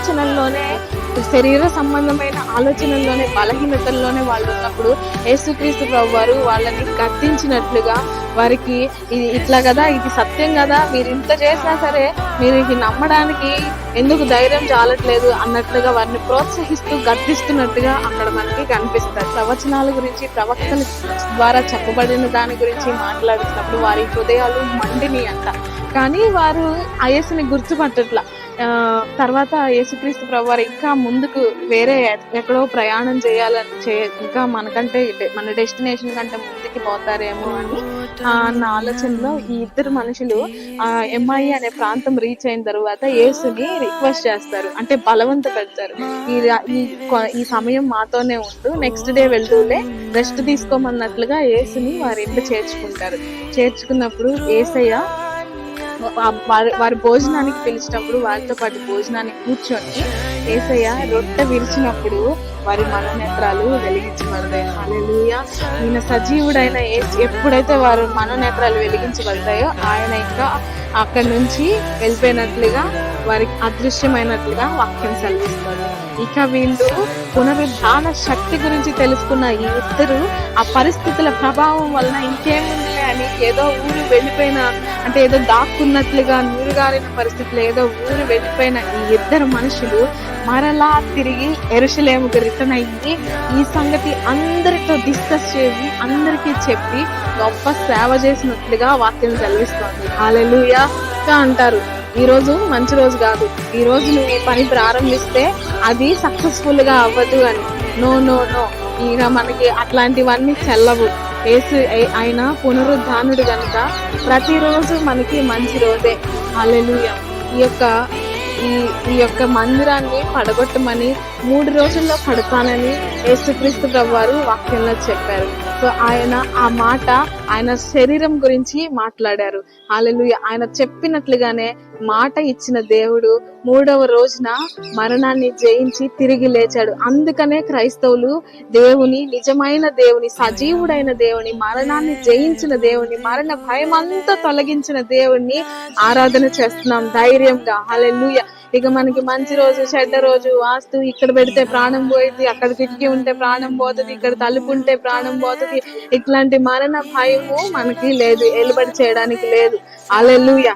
ఆలోచనల్లోనే, శరీర సంబంధమైన ఆలోచనల్లోనే, బలహీనతల్లోనే వాళ్ళు ఉన్నప్పుడు యేసుక్రీస్తు ప్రభువారు వాళ్ళని గద్దించినట్లుగా, వారికి ఇది ఇట్లా కదా, ఇది సత్యం కదా, మీరు ఇంత చేసినా సరే మీరు ఇది నమ్మడానికి ఎందుకు ధైర్యం చాలట్లేదు అన్నట్లుగా వారిని ప్రోత్సహిస్తూ గద్దిస్తున్నట్టుగా అక్కడ మనకి కనిపిస్తారు. ప్రవచనాల గురించి, ప్రవక్తల ద్వారా చెప్పబడిన దాని గురించి మాట్లాడుతున్నప్పుడు వారి హృదయాలు మండిని అంట. కానీ వారు ఆ యేసుని గుర్తుపట్టట్లా. తర్వాత యేసుక్రీస్తు ప్రభువారు ఇంకా ముందుకు వేరే ఎక్కడో ప్రయాణం ఇంకా మనకంటే మన డెస్టినేషన్ కంటే ముందుకి పోతారేమో అని అన్న ఆలోచనలో ఈ ఇద్దరు మనుషులు ఎంఐ అనే ప్రాంతం రీచ్ అయిన తర్వాత యేసుని రిక్వెస్ట్ చేస్తారు, అంటే బలవంత పెడతారు. ఈ సమయం మాతోనే ఉండు, నెక్స్ట్ డే వెళ్తూలే రెస్ట్ తీసుకోమన్నట్లుగా యేసుని వారి ఇంట్లో చేర్చుకున్నప్పుడు యేసయ్య వారి భోజనానికి పిలిచినప్పుడు వారితో పాటు భోజనానికి కూర్చొని యేసయ్య రొట్టె విరిచినప్పుడు వారి మనోనేత్రాలు వెలిగించబడతాయి. హల్లెలూయా. ఈయన సజీవుడైన ఎప్పుడైతే వారి మనోనేత్రాలు వెలిగించబడతాయో ఆయన ఇంకా అక్కడి నుంచి వెళ్ళిపోయినట్లుగా, వారికి అదృశ్యమైనట్లుగా వాక్యం సెలవిస్తుంది. ఇక వీళ్ళు పునరుద్ధాన శక్తి గురించి తెలుసుకున్న ఈ ఇద్దరు ఆ పరిస్థితుల ప్రభావం వలన ఇంకేముందిలే అని ఏదో ఊరు వెళ్ళిపోయిన, అంటే ఏదో దాక్కున్నట్లుగా నీరుగారిన పరిస్థితులు ఏదో ఊరు వెళ్ళిపోయిన ఈ ఇద్దరు మనుషులు మరలా తిరిగి యెరూషలేముకు రిటర్న్ అయ్యి ఈ సంగతి అందరితో డిస్కస్ చేసి అందరికీ చెప్పి గొప్ప సేవ చేసినట్లుగా వాక్యం సెలవిస్తోంది. హల్లెలూయా అంటారు. ఈ రోజు మంచి రోజు కాదు, ఈ రోజు నువ్వు పని ప్రారంభిస్తే అది సక్సెస్ఫుల్ గా అవ్వదు అని. నో నో నో, ఇక మనకి అట్లాంటివన్నీ చెల్లవు. ఆయన పునరుద్ధానుడు గనుక ప్రతిరోజు మనకి మంచి రోజే. హల్లెలూయా. ఈ యొక్క మందిరాన్ని పడగొట్టమని 3 రోజుల్లో కడతానని యేసుక్రీస్తు ప్రభువారు వాక్యంలో చెప్పారు. సో ఆయన శరీరం గురించి మాట్లాడారు. హల్లెలూయా. ఆయన చెప్పినట్లుగానే మాట ఇచ్చిన దేవుడు 3వ రోజున మరణాన్ని జయించి తిరిగి లేచాడు. అందుకనే క్రైస్తవులు నిజమైన దేవుని, సజీవుడైన దేవుని, మరణాన్ని జయించిన దేవుని, మరణ భయం అంతా తొలగించిన దేవుణ్ణి ఆరాధన చేస్తున్నాం ధైర్యంగా. హల్లెలూయా. ఇక మనకి మంచి రోజు, చెడ్డ రోజు, వాస్తు ఇక్కడ పెడితే ప్రాణం పోయింది, అక్కడ కిటికీ ఉంటే ప్రాణం పోతుంది, ఇక్కడ తలుపు ఉంటే ప్రాణం పోతుంది, ఇట్లాంటి మరణ భయము మనకి లేదు, ఎలుబడి చేయడానికి లేదు. హల్లెలూయా.